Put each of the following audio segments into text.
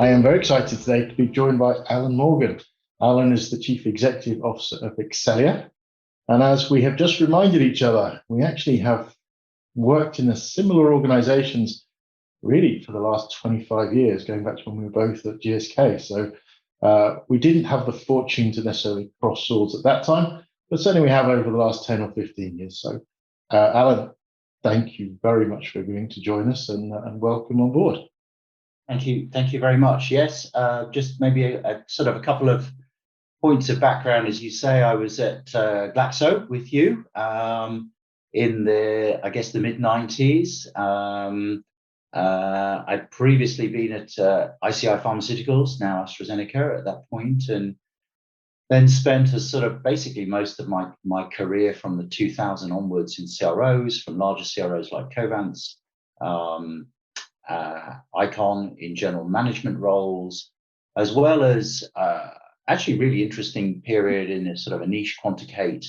I am very excited today to be joined by Alan Morgan. Alan is the Chief Executive Officer of Excelya. And as we have just reminded each other, we actually have worked in a similar organizations really for the last 25 years, going back to when we were both at GSK. So we didn't have the fortune to necessarily cross swords at that time, but certainly we have over the last 10 or 15 years. So Alan, thank you very much for agreeing to join us and welcome on board. Thank you very much. Yes, just maybe a sort of a couple of points of background. As you say, I was at Glaxo with you in the, I guess, the mid-90s. I'd previously been at ICI Pharmaceuticals, now AstraZeneca at that point, and then spent a sort of basically most of my career from the 2000 onwards in CROs, from larger CROs like Covance, Icon in general management roles, as well as actually really interesting period in a sort of a niche quanticate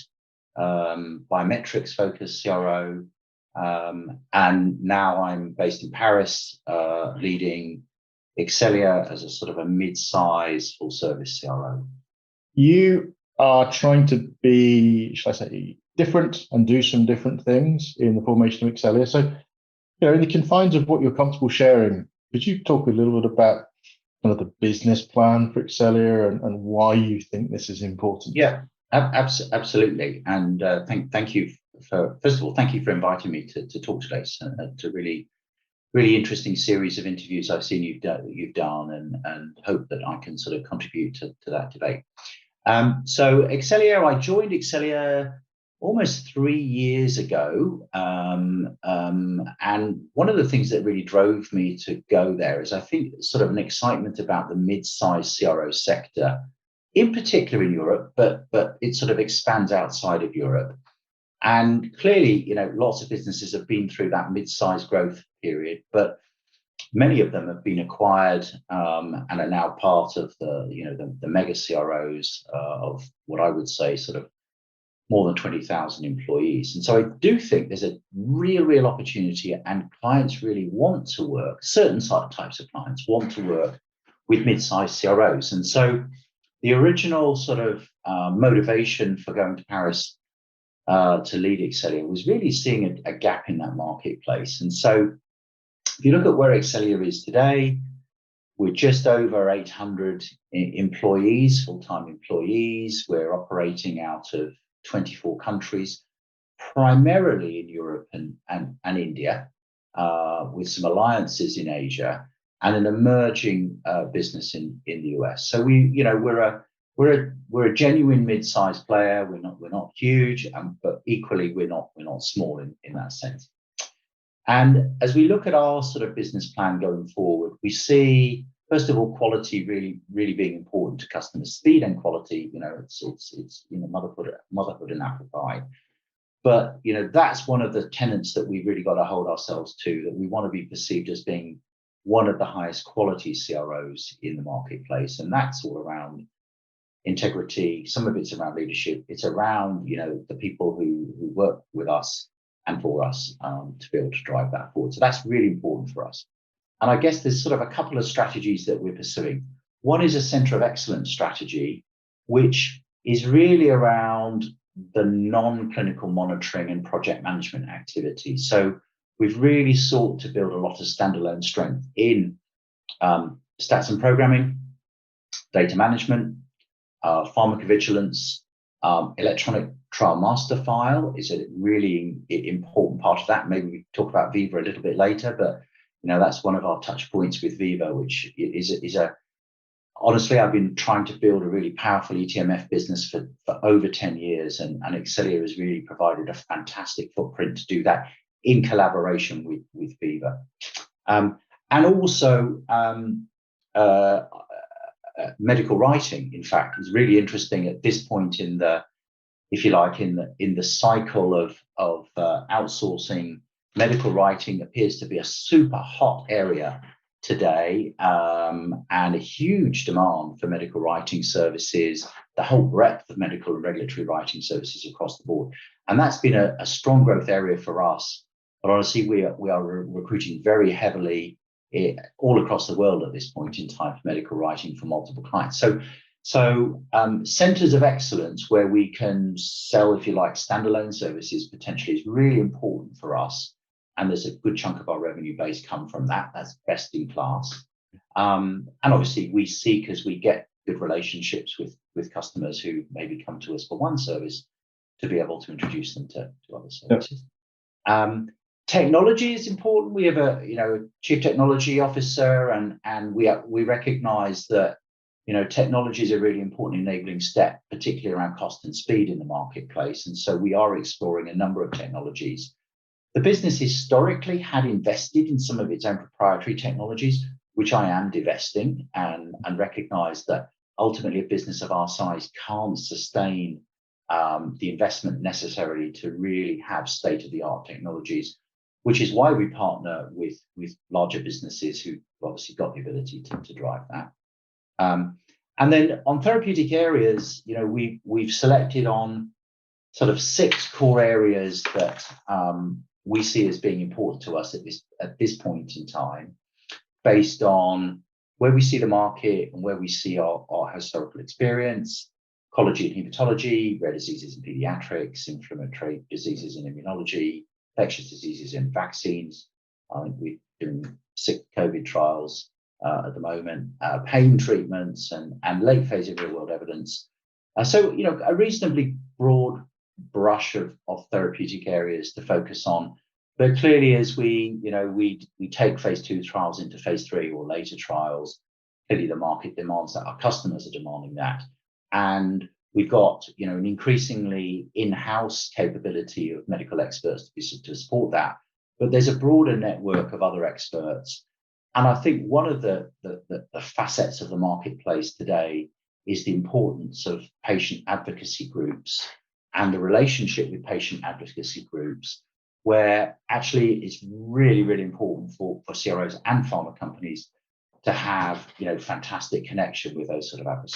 biometrics focused CRO. And now I'm based in Paris, leading Excelya as a sort of a mid-size full service CRO. You are trying to be, shall I say, different and do some different things in the formation of Excelya. So, in the confines of what you're comfortable sharing, could you talk a little bit about kind of the business plan for Excelya and why you think this is important? Yeah, absolutely. And thank you for, first of all, thank you for inviting me to talk today. It's a really interesting series of interviews I've seen you've done and hope that I can sort of contribute to that debate. So Excelya, I joined Excelya almost 3 years ago. And one of the things that really drove me to go there is I think sort of an excitement about the mid-sized CRO sector, in particular in Europe, but it sort of expands outside of Europe. And clearly, lots of businesses have been through that mid-sized growth period, but many of them have been acquired and are now part of the mega CROs of what I would say sort of more than 20,000 employees. And so I do think there's a real opportunity, and clients really want to work, certain types of clients want to work with mid-sized CROs. And so the original sort of motivation for going to Paris to lead Excelya was really seeing a gap in that marketplace. And so if you look at where Excelya is today, we're just over 800 employees, full-time employees. We're operating out of 24 countries, primarily in Europe and India, with some alliances in Asia and an emerging business in the US. So we're a genuine mid-sized player. We're not huge, but equally we're not small in that sense. And as we look at our sort of business plan going forward, we see, first of all, quality really being important to customers. Speed and quality, it's motherhood and apple pie. But that's one of the tenets that we've really got to hold ourselves to, that we want to be perceived as being one of the highest quality CROs in the marketplace. And that's all around integrity. Some of it's around leadership. It's around the people who work with us and for us to be able to drive that forward. So that's really important for us. And I guess there's sort of a couple of strategies that we're pursuing. One is a center of excellence strategy, which is really around the non-clinical monitoring and project management activities. So we've really sought to build a lot of standalone strength in stats and programming, data management, pharmacovigilance, electronic trial master file is a really important part of that. Maybe we talk about Veeva a little bit later, but that's one of our touch points with Veeva, which is honestly, I've been trying to build a really powerful ETMF business for over 10 years, and Excelya has really provided a fantastic footprint to do that in collaboration with Veeva. And also medical writing, in fact, is really interesting at this point in the, if you like, in the cycle of outsourcing. Medical writing appears to be a super hot area today, and a huge demand for medical writing services, the whole breadth of medical and regulatory writing services across the board. And that's been a strong growth area for us. But honestly, we are recruiting very heavily all across the world at this point in time for medical writing for multiple clients. So centers of excellence where we can sell, if you like, standalone services potentially is really important for us. And there's a good chunk of our revenue base come from that. That's best in class. And obviously we seek, as we get good relationships with customers who maybe come to us for one service, to be able to introduce them to other services. Yep. Technology is important. We have a chief technology officer, and we recognize that technology is a really important enabling step, particularly around cost and speed in the marketplace. And so we are exploring a number of technologies. The business historically had invested in some of its own proprietary technologies, which I am divesting, and recognize that ultimately a business of our size can't sustain the investment necessary to really have state-of-the-art technologies, which is why we partner with larger businesses who've obviously got the ability to drive that. And then on therapeutic areas, we've selected on sort of 6 core areas that we see as being important to us at this point in time, based on where we see the market and where we see our historical experience: oncology and hematology, rare diseases and pediatrics, inflammatory diseases and immunology, infectious diseases and vaccines. I think we're doing 6 COVID trials at the moment, pain treatments and late phase of real world evidence. So a reasonably broad brush of therapeutic areas to focus on. But clearly, as we take phase 2 trials into phase 3 or later trials, clearly the market demands that, our customers are demanding that. And we've got an increasingly in-house capability of medical experts to support that. But there's a broader network of other experts. And I think one of the facets of the marketplace today is the importance of patient advocacy groups and the relationship with patient advocacy groups, where actually it's really, really important for CROs and pharma companies to have fantastic connection with those sort of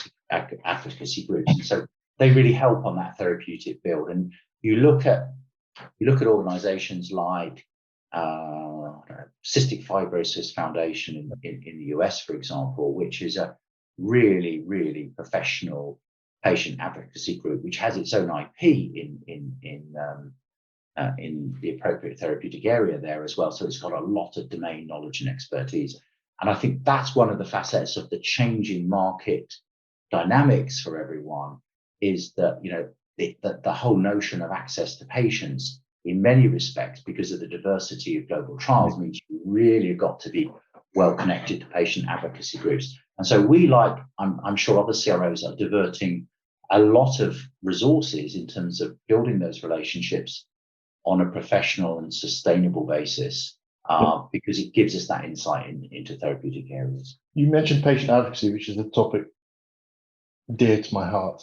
advocacy groups. And so they really help on that therapeutic build. And you look at organizations like Cystic Fibrosis Foundation in the US, for example, which is a really, really professional patient advocacy group, which has its own IP in the appropriate therapeutic area there as well. So it's got a lot of domain knowledge and expertise. And I think that's one of the facets of the changing market dynamics for everyone, is that the whole notion of access to patients in many respects, because of the diversity of global trials, means you really have got to be well connected to patient advocacy groups. And so I'm sure other CROs are diverting a lot of resources in terms of building those relationships on a professional and sustainable basis, because it gives us that insight into therapeutic areas. You mentioned patient advocacy, which is a topic dear to my heart.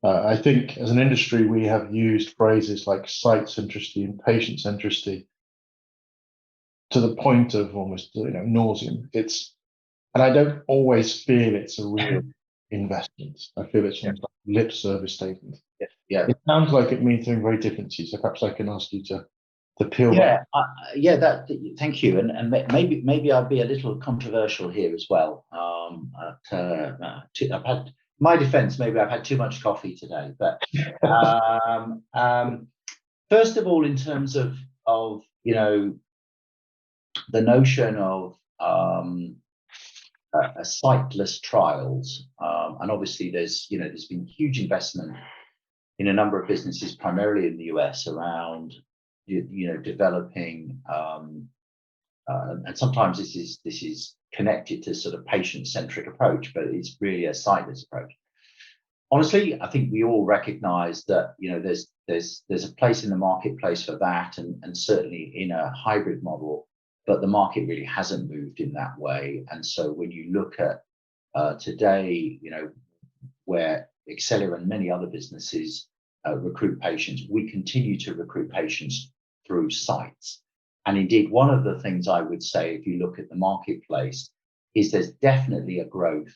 I think as an industry, we have used phrases like site centricity and patient centricity to the point of almost nauseum. And I don't always feel it's a real investment. I feel it's almost like a lip service statement. Yeah. It sounds like it means something very different to you. So perhaps I can ask you to peel back. Thank you. And maybe I'll be a little controversial here as well. I've had, my defense, maybe I've had too much coffee today. But first of all, in terms of the notion of siteless trials, and obviously there's been huge investment in a number of businesses, primarily in the US, around developing, and sometimes this is connected to sort of patient-centric approach, but it's really a siteless approach. Honestly, I think we all recognise that there's a place in the marketplace for that, and certainly in a hybrid model, but the market really hasn't moved in that way. And so when you look at today, where Excelya and many other businesses recruit patients, we continue to recruit patients through sites. And indeed, one of the things I would say, if you look at the marketplace, is there's definitely a growth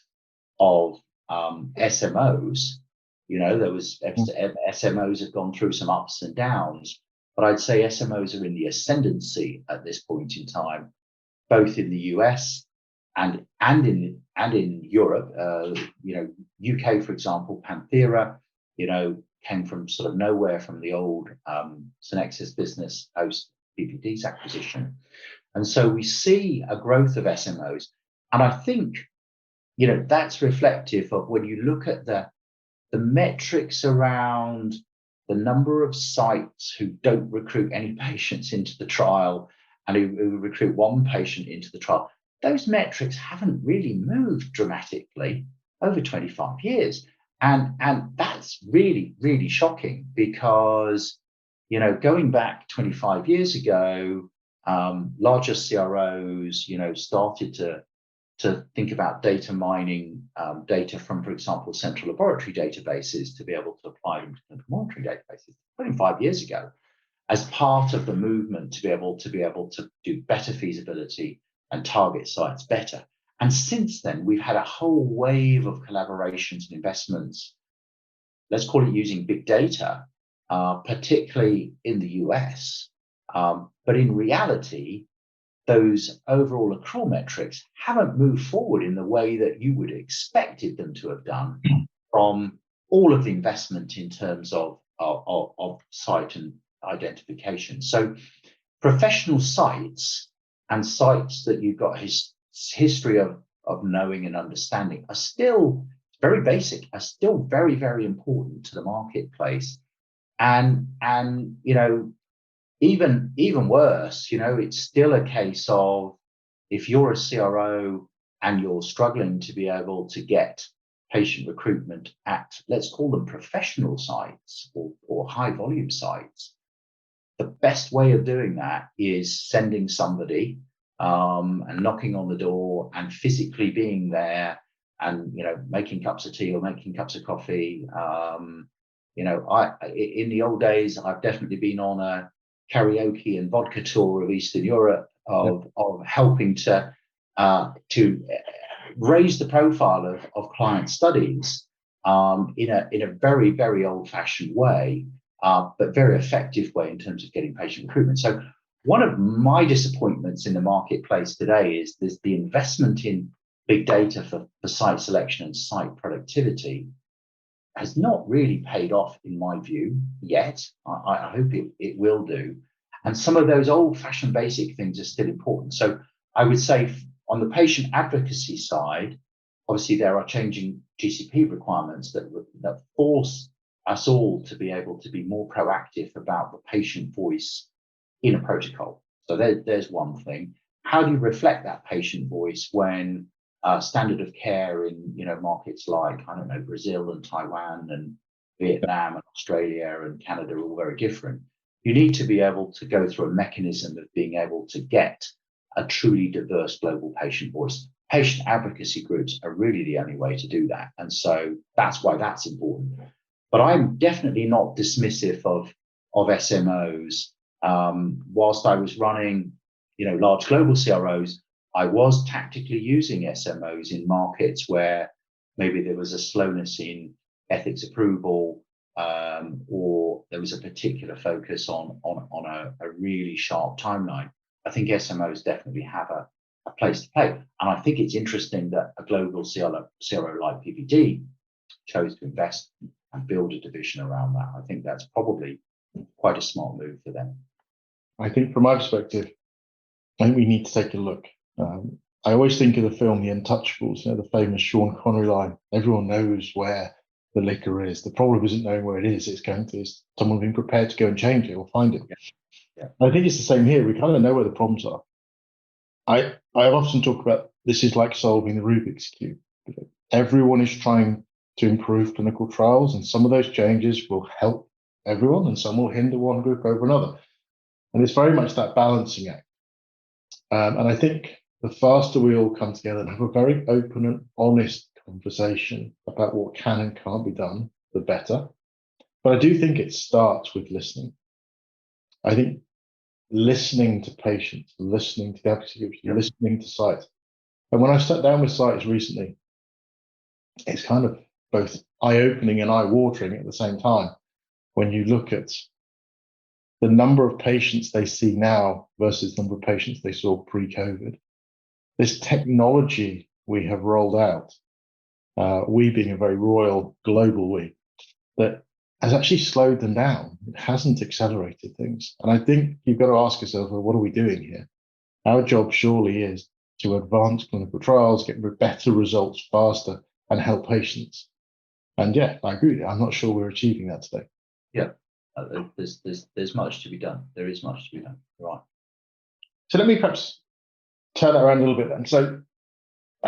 of SMOs. SMOs have gone through some ups and downs, but I'd say SMOs are in the ascendancy at this point in time. both in the US and in Europe. UK, for example, Panthera, came from sort of nowhere from the old Synexis business post PPD's acquisition. And so we see a growth of SMOs. And I think, that's reflective of when you look at the metrics around the number of sites who don't recruit any patients into the trial and who recruit one patient into the trial. Those metrics haven't really moved dramatically over 25 years. And that's really, really shocking because, going back 25 years ago, larger CROs, started to think about data mining data from, for example, central laboratory databases to be able to apply them to clinical monitoring databases 25 years ago, as part of the movement to be able to do better feasibility and target sites better. And since then, we've had a whole wave of collaborations and investments, let's call it using big data, particularly in the US. But in reality, those overall accrual metrics haven't moved forward in the way that you would have expected them to have done from all of the investment in terms of site and identification. So professional sites and sites that you've got history of knowing and understanding are still very basic, are still very, very important to the marketplace. And even worse, it's still a case of if you're a CRO and you're struggling to be able to get patient recruitment at, let's call them professional sites or high volume sites, the best way of doing that is sending somebody and knocking on the door and physically being there and, making cups of tea or making cups of coffee. In the old days, I've definitely been on a karaoke and vodka tour of Eastern Europe of helping to raise the profile of client studies in a very, very old-fashioned way, but very effective way in terms of getting patient recruitment. So one of my disappointments in the marketplace today is the investment in big data for site selection and site productivity has not really paid off, in my view, yet. I hope it will do. And some of those old-fashioned basic things are still important. So I would say on the patient advocacy side, obviously there are changing GCP requirements that force us all to be able to be more proactive about the patient voice in a protocol. So there's one thing. How do you reflect that patient voice when standard of care in markets like, I don't know, Brazil and Taiwan and Vietnam and Australia and Canada are all very different? You need to be able to go through a mechanism of being able to get a truly diverse global patient voice. Patient advocacy groups are really the only way to do that. And so that's why that's important. But I'm definitely not dismissive of SMOs. Whilst I was running, large global CROs, I was tactically using SMOs in markets where maybe there was a slowness in ethics approval, or there was a particular focus on a really sharp timeline. I think SMOs definitely have a place to play. And I think it's interesting that a global CRO like PPD chose to invest and build a division around that. I think that's probably quite a smart move for them. I think from my perspective, I think we need to take a look. I always think of the film The Untouchables, the famous Sean Connery line, everyone knows where the liquor is. The problem isn't knowing where it is, it's someone being prepared to go and change it or find it. Yeah. I think it's the same here. We kind of know where the problems are. I've often talked about this is like solving the Rubik's Cube. Everyone is trying to improve clinical trials, and some of those changes will help everyone and some will hinder one group over another. And it's very much that balancing act. And I think the faster we all come together and have a very open and honest conversation about what can and can't be done, the better. But I do think it starts with listening. I think listening to patients, listening to the advocacy groups, listening to sites. And when I sat down with sites recently, it's kind of both eye-opening and eye-watering at the same time. When you look at the number of patients they see now versus the number of patients they saw pre-COVID, this technology we have rolled out, we being a very royal global we, that has actually slowed them down. It hasn't accelerated things. And I think you've got to ask yourself, well, what are we doing here? Our job surely is to advance clinical trials, get better results faster, and help patients. And yeah, I agree with you. I'm not sure we're achieving that today. Yeah, there's much to be done. There is much to be done. Right. So let me perhaps turn that around a little bit then. So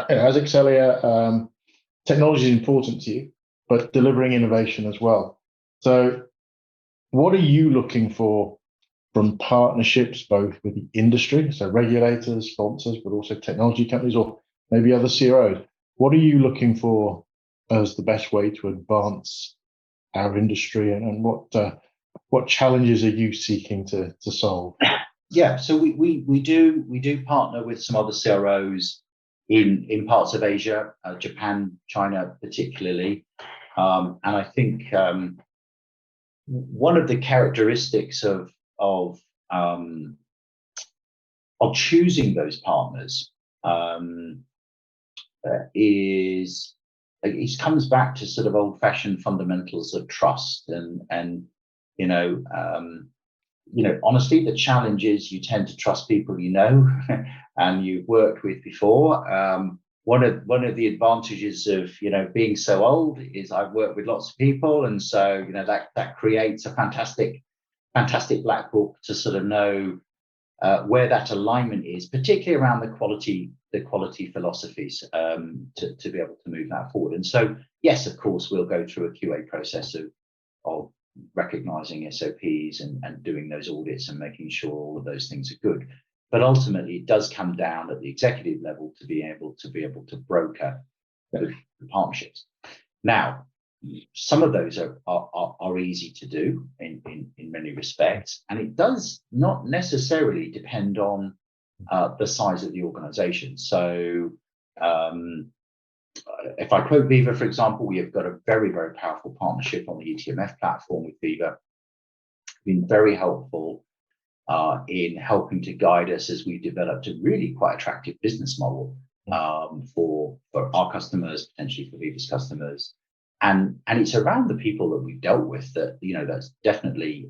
as Excelya, technology is important to you, but delivering innovation as well. So what are you looking for from partnerships, both with the industry, so regulators, sponsors, but also technology companies, or maybe other CROs? What are you looking for as the best way to advance our industry, and what challenges are you seeking to solve? Yeah, so we do partner with some other CROs in parts of Asia, Japan, China particularly, and I think one of the characteristics of choosing those partners is it comes back to sort of old-fashioned fundamentals of trust and honestly, the challenge is you tend to trust people and you've worked with before. One of the advantages of being so old is I've worked with lots of people, and so that creates a fantastic black book to sort of know where that alignment is, particularly around the quality philosophies, to be able to move that forward. And so, yes, of course, we'll go through a QA process of recognizing SOPs and doing those audits and making sure all of those things are good. But ultimately, it does come down at the executive level to be able to broker the partnerships. Now, some of those are easy to do in many respects, and it does not necessarily depend on the size of the organization. So if I quote Veeva, for example, we have got a very, very powerful partnership on the eTMF platform with Veeva. Been very helpful in helping to guide us as we developed a really quite attractive business model for our customers, potentially for Veeva's customers. And it's around the people that we've dealt with that, that's definitely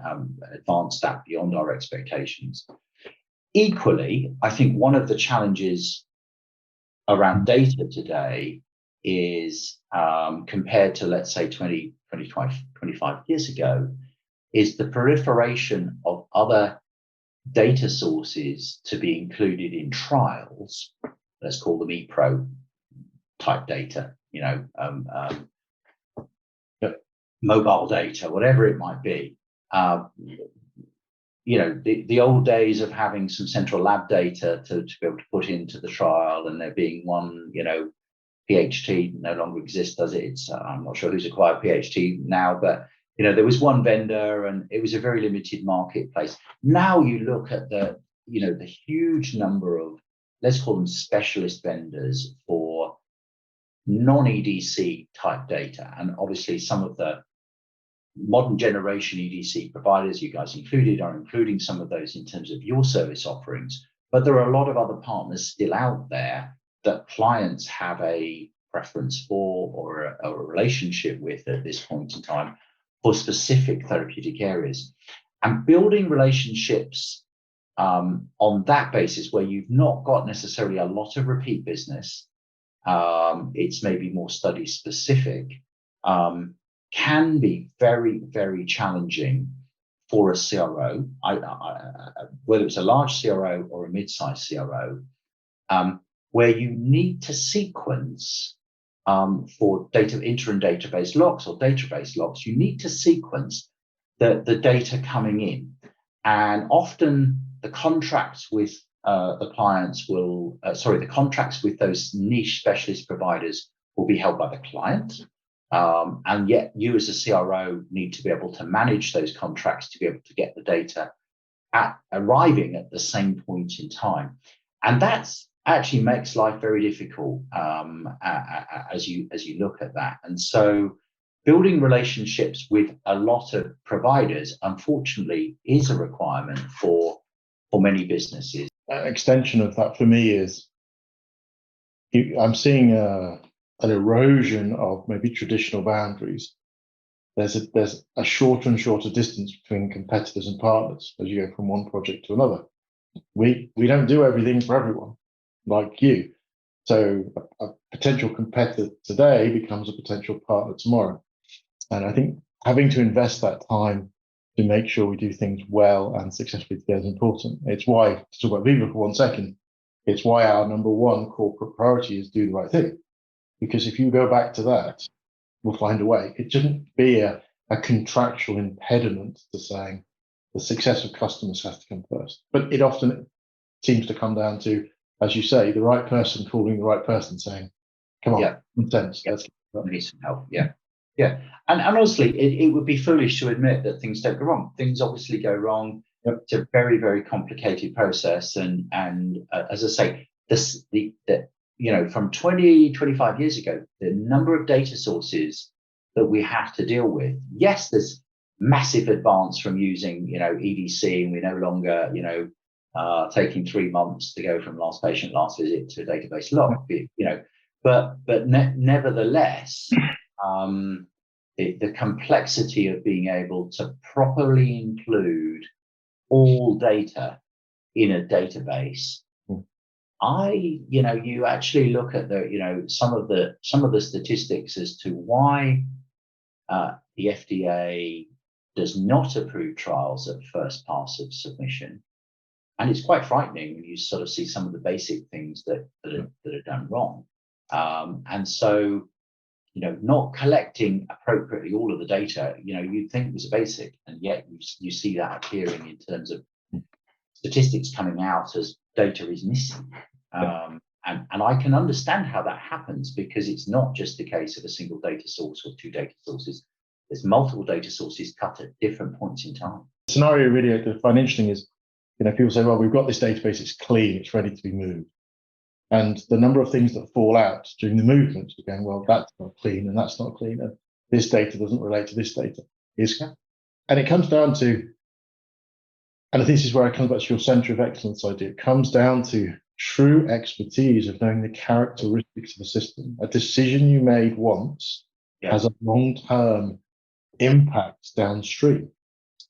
advanced that beyond our expectations. Equally, I think one of the challenges around data today is compared to, let's say, 20, 25 years ago, is the proliferation of other data sources to be included in trials. Let's call them ePro type data, mobile data, whatever it might be. The old days of having some central lab data to be able to put into the trial, and there being one, PHT no longer exists, does it? I'm not sure who's acquired PHT now, but there was one vendor, and it was a very limited marketplace. Now you look at the huge number of, let's call them specialist vendors for non-EDC type data, and obviously some of the modern generation EDC providers, you guys included, are including some of those in terms of your service offerings. But there are a lot of other partners still out there that clients have a preference for or a relationship with at this point in time for specific therapeutic areas. And building relationships on that basis, where you've not got necessarily a lot of repeat business, it's maybe more study specific, can be very, very challenging for a CRO, whether it's a large CRO or a mid-sized CRO, where you need to sequence for interim database locks or database locks, you need to sequence the data coming in. And often the contracts with the clients the contracts with those niche specialist providers will be held by the client. And yet you as a CRO need to be able to manage those contracts to be able to get the data arriving at the same point in time. And that's actually makes life very difficult as you look at that. And so building relationships with a lot of providers, unfortunately, is a requirement for many businesses. An extension of that for me is I'm seeing an erosion of maybe traditional boundaries. There's a shorter and shorter distance between competitors and partners as you go from one project to another. We don't do everything for everyone, like you. So a potential competitor today becomes a potential partner tomorrow. And I think having to invest that time to make sure we do things well and successfully together is important. It's why, to talk about Veeva for 1 second, it's why our number one corporate priority is do the right thing. Because if you go back to that, we'll find a way. It shouldn't be a contractual impediment to saying the success of customers has to come first. But it often seems to come down to, as you say, the right person calling the right person saying, come on, Yeah. intense. Yeah. Let's need some help. Yeah. Yeah. And honestly, it would be foolish to admit that things don't go wrong. Things obviously go wrong. Yep. It's a very, very complicated process. And as I say, from 20, 25 years ago, the number of data sources that we have to deal with, yes, there's massive advance from using, EDC, and we're no longer, taking 3 months to go from last patient, last visit to a database log, but nevertheless, the complexity of being able to properly include all data in a database. You actually look at some of the statistics as to why the FDA does not approve trials at first pass of submission. And it's quite frightening when you sort of see some of the basic things that are done wrong. And so, not collecting appropriately all of the data, you'd think was a basic, and yet you see that appearing in terms of statistics coming out as data is missing. And I can understand how that happens, because it's not just a case of a single data source or 2 data sources. There's multiple data sources cut at different points in time. The scenario really, the financial thing is, people say, well, we've got this database, it's clean, it's ready to be moved. And the number of things that fall out during the movement, we're going, well, that's not clean and that's not clean, and this data doesn't relate to this data. And it comes down to, and I think this is where I come back to your center of excellence idea, it comes down to true expertise of knowing the characteristics of the system. A decision you made once has a long-term impact downstream.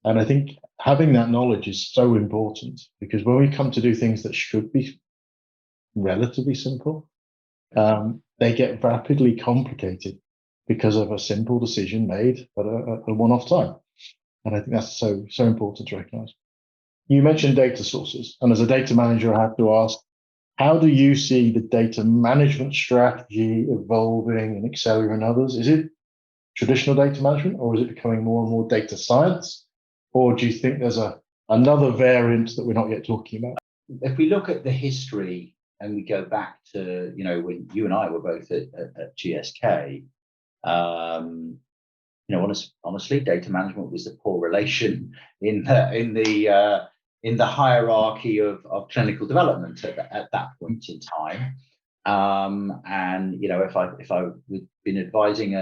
And I think having that knowledge is so important, because when we come to do things that should be relatively simple, they get rapidly complicated because of a simple decision made at a one-off time. And I think that's so important to recognize. You mentioned data sources, and as a data manager, I have to ask, how do you see the data management strategy evolving in Excelya and others? Is it traditional data management, or is it becoming more and more data science? Or do you think there's another variant that we're not yet talking about? If we look at the history and we go back to, when you and I were both at GSK, honestly, data management was the poor relation in the hierarchy of clinical development at that point in time. And if I would been advising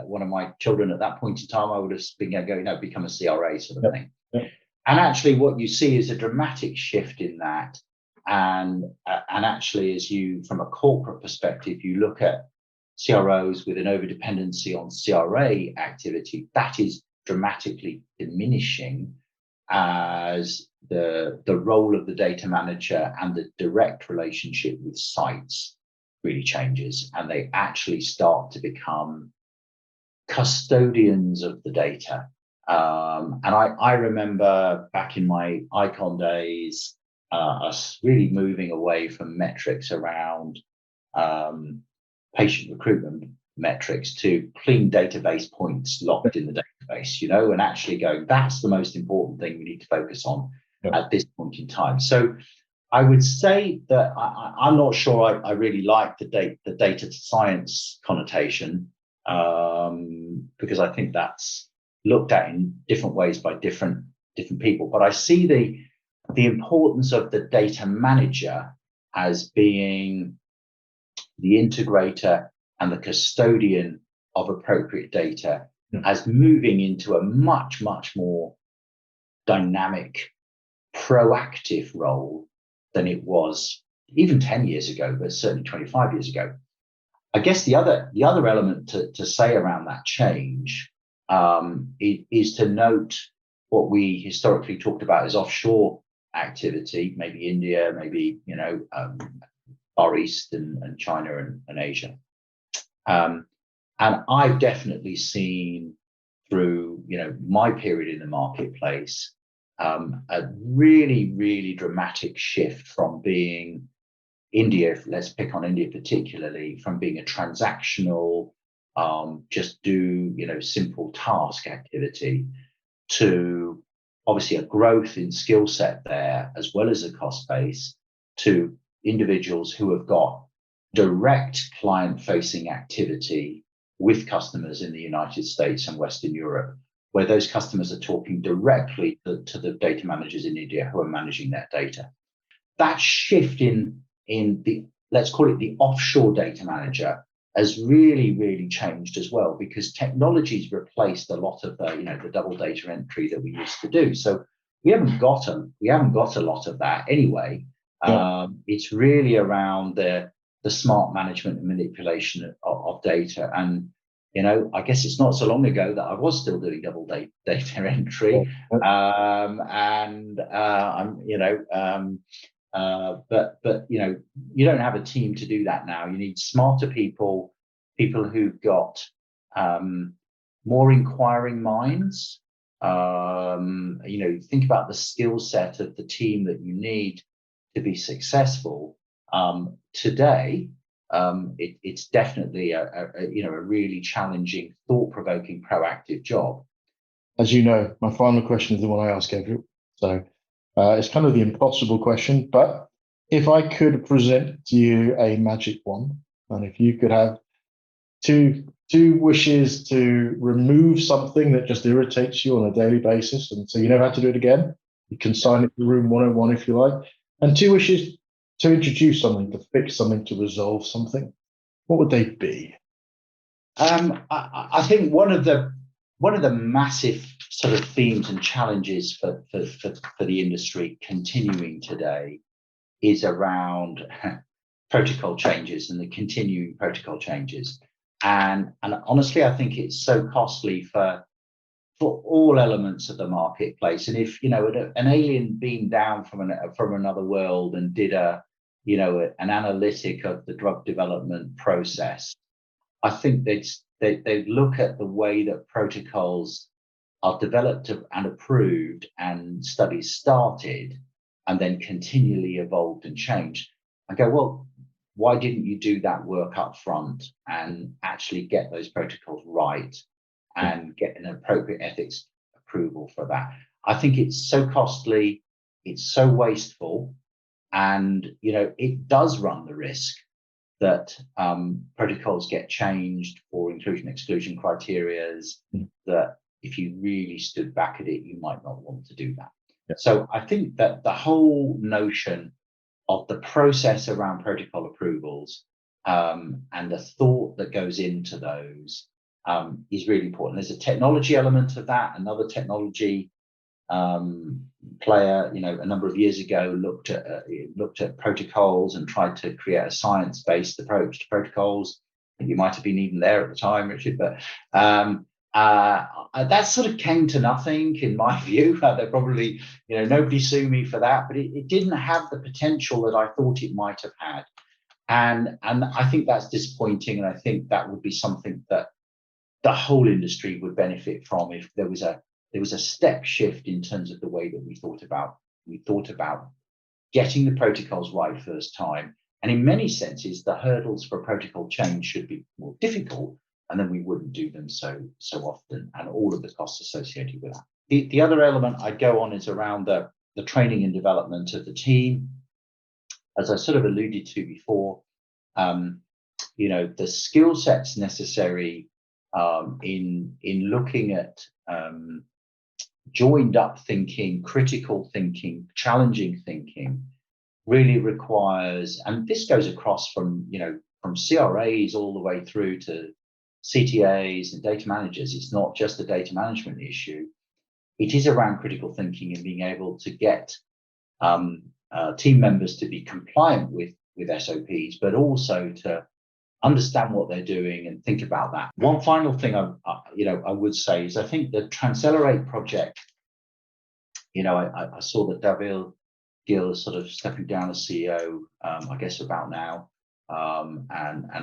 one of my children at that point in time, I would have been going, become a CRA sort of thing. Yep. And actually, what you see is a dramatic shift in that. And actually, as you, from a corporate perspective, you look at CROs with an overdependency on CRA activity, that is dramatically diminishing as the role of the data manager and the direct relationship with sites really changes, and they actually start to become custodians of the data. And I remember back in my Icon days, us really moving away from metrics around patient recruitment metrics to clean database points locked in the database, and actually going, that's the most important thing we need to focus on at this point in time. So I would say that I'm not sure I really like the data science connotation, because I think that's looked at in different ways by different people. But I see the importance of the data manager as being the integrator and the custodian of appropriate data, as moving into a much, much more dynamic, proactive role than it was even 10 years ago, but certainly 25 years ago. I guess the other element to say around that change is to note what we historically talked about as offshore activity, maybe India, maybe Far East and China and Asia. And I've definitely seen through my period in the marketplace a really, really dramatic shift from being India, let's pick on India particularly, from being a transactional, just do simple task activity, to obviously a growth in skill set there, as well as a cost base, to individuals who have got direct client-facing activity with customers in the United States and Western Europe, where those customers are talking directly to the data managers in India who are managing their data. That shift in the, let's call it the offshore data manager, has really, really changed as well, because technology's replaced a lot of the double data entry that we used to do. So we haven't got a lot of that anyway. Yeah. It's really around the smart management and manipulation of data. And I guess it's not so long ago that I was still doing double data entry. But you don't have a team to do that now. You need smarter people who've got more inquiring minds. Think about the skill set of the team that you need to be successful. Today, it's definitely a really challenging, thought-provoking, proactive job. As you know, my final question is the one I ask everyone. So it's kind of the impossible question, but if I could present to you a magic wand, and if you could have two wishes to remove something that just irritates you on a daily basis, and so you never have to do it again, you can sign it to room 101 if you like, and two wishes to introduce something, to fix something, to resolve something, what would they be? I think one of the massive sort of themes and challenges for the industry continuing today is around protocol changes and the continuing protocol changes. And honestly, I think it's so costly for all elements of the marketplace. And if an alien beamed down from another world and did an analytic of the drug development process, I think they'd look at the way that protocols are developed and approved and studies started and then continually evolved and changed, and go, well, why didn't you do that work up front and actually get those protocols right and get an appropriate ethics approval for that? I think it's so costly, it's so wasteful, and it does run the risk that protocols get changed for inclusion exclusion criteria, that if you really stood back at it, you might not want to do that. Yeah. So I think that the whole notion of the process around protocol approvals and the thought that goes into those is really important. There's a technology element of that. Another technology player, a number of years ago, looked at protocols and tried to create a science-based approach to protocols. And you might have been even there at the time, Richard, but that sort of came to nothing, in my view. They probably, nobody sue me for that, but it didn't have the potential that I thought it might have had. And I think that's disappointing. And I think that would be something that the whole industry would benefit from if there was a step shift in terms of the way that we thought about getting the protocols right first time. And in many senses, the hurdles for protocol change should be more difficult, and then we wouldn't do them so often, and all of the costs associated with that. The other element I'd go on is around the training and development of the team. As I sort of alluded to before, the skill sets necessary in looking at joined up thinking, critical thinking, challenging thinking really requires, and this goes across from CRAs all the way through to CTAs and data managers. It's not just a data management issue. It is around critical thinking and being able to get team members to be compliant with SOPs, but also to understand what they're doing and think about that. One final thing I would say is I think the Transcelerate project, I saw that David Gill is sort of stepping down as CEO, I guess about now. And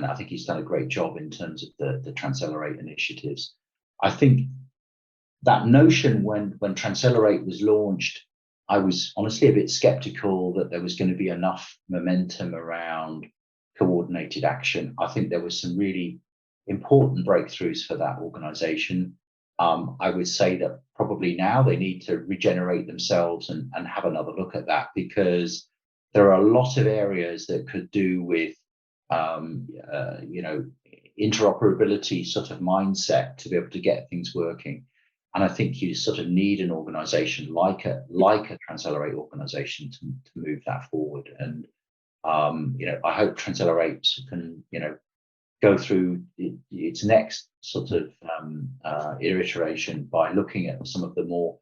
I think he's done a great job in terms of the Transcelerate initiatives. I think that notion when Transcelerate was launched, I was honestly a bit skeptical that there was going to be enough momentum around coordinated action. I think there was some really important breakthroughs for that organization. I would say that probably now they need to regenerate themselves and have another look at that, because there are a lot of areas that could do with interoperability sort of mindset to be able to get things working. And I think you sort of need an organization like a Transcelerate organization to move that forward. And I hope Transcelerate can go through its next sort of iteration by looking at some of the more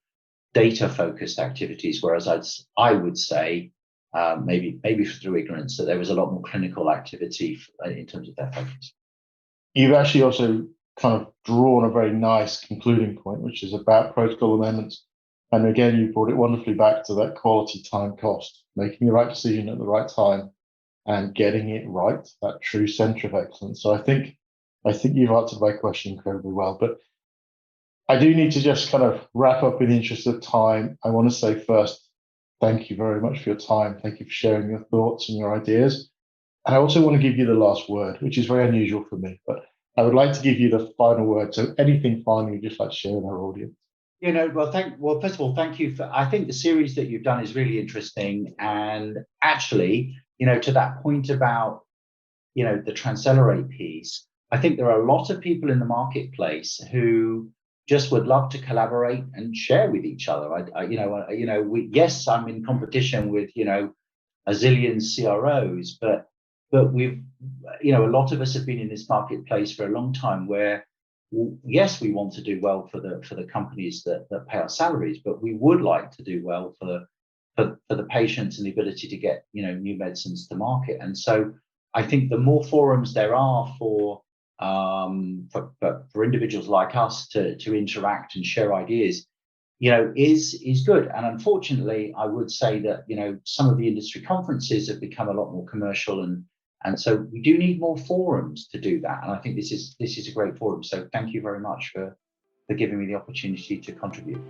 data focused activities, whereas I would say maybe through ignorance that there was a lot more clinical activity in terms of their focus. You've actually also kind of drawn a very nice concluding point, which is about protocol amendments. And again, you brought it wonderfully back to that quality time cost, making the right decision at the right time and getting it right, that true center of excellence. So I think you've answered my question incredibly well. But I do need to just kind of wrap up in the interest of time. I want to say first, thank you very much for your time. Thank you for sharing your thoughts and your ideas. And I also want to give you the last word, which is very unusual for me, but I would like to give you the final word. So anything final you'd just like to share with our audience? Well, first of all, thank you I think the series that you've done is really interesting. And actually, to that point about, the Transcelerate piece, I think there are a lot of people in the marketplace who just would love to collaborate and share with each other. Yes, I'm in competition with, a zillion CROs, but we've, a lot of us have been in this marketplace for a long time where, yes, we want to do well for the companies that pay our salaries, but we would like to do well for the patients and the ability to get, new medicines to market. And so I think the more forums there are for individuals like us to interact and share ideas, is good. And unfortunately, I would say that, some of the industry conferences have become a lot more commercial, and so we do need more forums to do that. And I think this is a great forum. So thank you very much for giving me the opportunity to contribute.